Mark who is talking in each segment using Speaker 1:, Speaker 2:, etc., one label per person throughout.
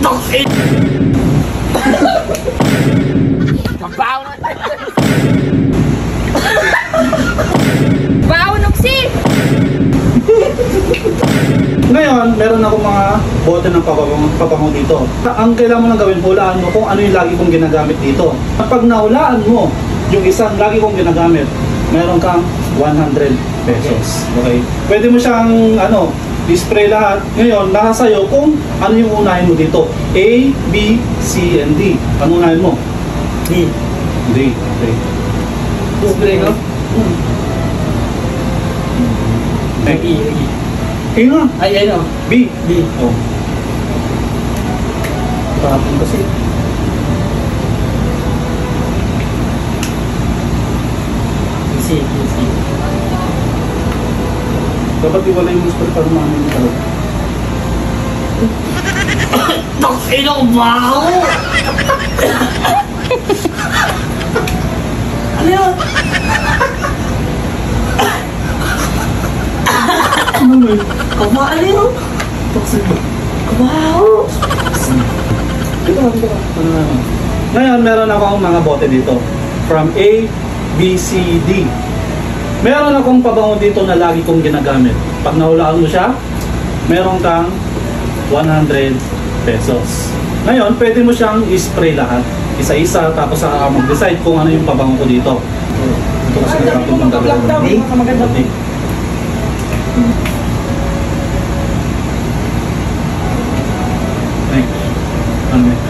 Speaker 1: Toxic! Mabaw na! Baw, Nuksi!
Speaker 2: Ngayon, meron ako mga bote ng pabango dito. Ang kailangan mo lang gawin, hulaan mo kung ano yung lagi kong ginagamit dito. Kapag nahulaan mo yung isang lagi kong ginagamit, meron kang 100 pesos. Okay? Pwede mo siyang, i-spray lahat. Ngayon, nasa sa'yo kung ano yung unahin mo dito. A, B, C, and D. Ano unahin mo?
Speaker 1: D.
Speaker 2: D. Okay.
Speaker 1: Spray ko?
Speaker 2: B. A nga.
Speaker 1: Ay, ano?
Speaker 2: B.
Speaker 1: B.
Speaker 2: Oh. Tapos kasi.
Speaker 1: C.
Speaker 2: Dapat iwala yung spray para mamin yung talaga.
Speaker 1: Toxic ang baho! Ano yun? Kumaan yun?
Speaker 2: Toxic ba?
Speaker 1: Wow!
Speaker 2: Dito ka. Ngayon, meron akong mga bote dito. From A, B, C, D. Meron akong pabango dito na lagi kong ginagamit. Pag nahulaan mo siya, meron kang 100 pesos. Ngayon, pwede mo siyang i-spray lahat. Isa-isa, tapos mag-decide kung ano yung pabango ko dito. Ito kasi nakapin ng gagawin. D. Next. Ano next?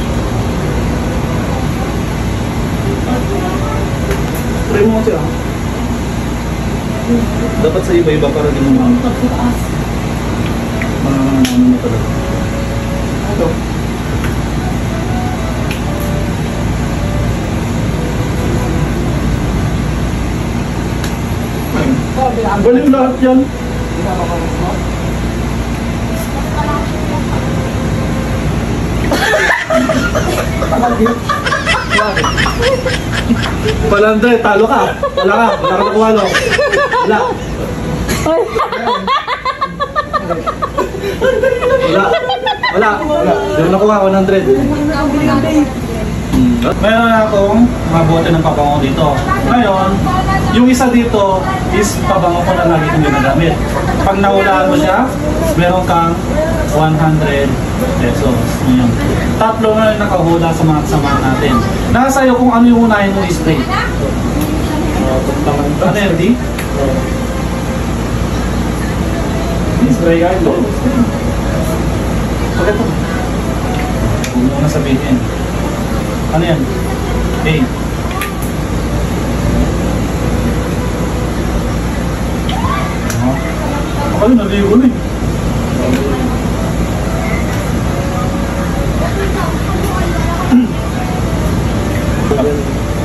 Speaker 2: Try mo siya. Dapat sa iba-iba para din mo ano mo talaga. Ito. Baliw lahat yan. Palandre, talo ka. Wala ka nakuha no. Wala. Wala. Hindi nakuha 100. Mayroon akong mga bote ng pabango dito. Ngayon, yung isa dito is pabango ko na lagi kong ginagamit. Pag nahulaan mo siya, meron kang 100 pesos. Ngayon, tatlo na yung nakahula sa mga kasama natin. Nasa iyo kung ano yung unahin mong spray. Ano yan, D? Spray ka ito. Bakit ito? Huwag mo na sabihin. Ano yan? A. Ako yun, naligo na eh.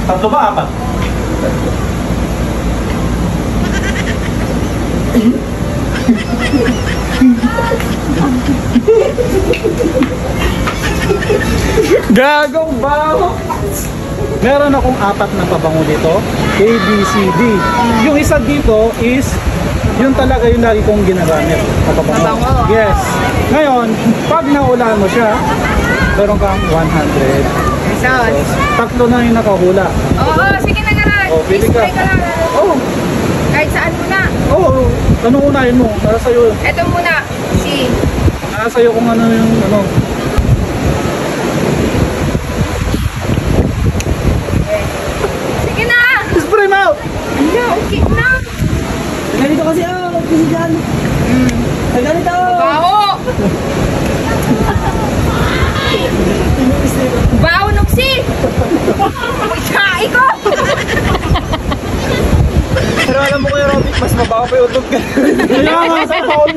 Speaker 2: Tatlo ba? Apat? Gagong baho! Meron akong apat na pabango dito. A, B, C, D. Yung isa dito is yun talaga yung lagi kong ginagamit. Pabango. Yes. Ngayon, pag naulaan mo siya, meron kang 100 pesos. Tatlo na yung nakahula.
Speaker 1: Oo, sige na nga.
Speaker 2: Pili ka. Oo.
Speaker 1: Kahit saan muna.
Speaker 2: Oo. Anong unahin mo? Nasa sa'yo.
Speaker 1: Ito muna. C.
Speaker 2: Nasa sa'yo kung ano yung ano.
Speaker 1: Sige na!
Speaker 2: Spray mo!
Speaker 1: Ano? Okay na!
Speaker 3: Ganito kasi kasi dyan. Ganito!
Speaker 1: Baho! Baho, Nuksi! Pagkain ko!
Speaker 3: Pero alam mo Kuya Robby, mas mabaho pa yung utot ka.
Speaker 2: Kaya nga, sa